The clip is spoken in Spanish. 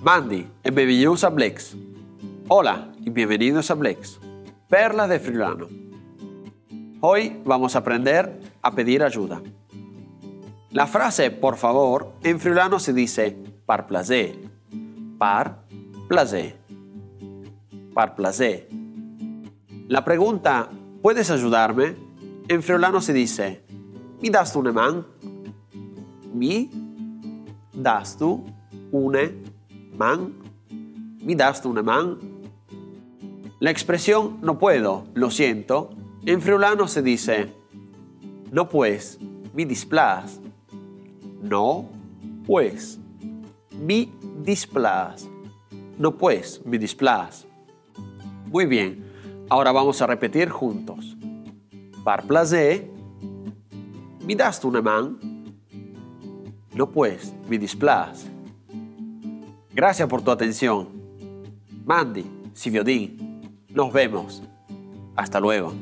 Mandy e benvenuti a Blex. Hola y bienvenidos a Blex, perlas de friulano. Hoy vamos a aprender a pedir ayuda. La frase por favor en friulano se dice par placer. Par placer. Par placer. La pregunta ¿puedes ayudarme? En friulano se dice mi das tu una man? Mi das tu una man? Mi das tu una man? La expresión no puedo, lo siento, en friulano se dice no pues, mi displas. No pues, mi displas. No pues, mi displas. Muy bien, ahora vamos a repetir juntos. Par placer, mi das tu una man? No pues, mi displas. Gracias por tu atención. Mandy, Siviodin, nos vemos. Hasta luego.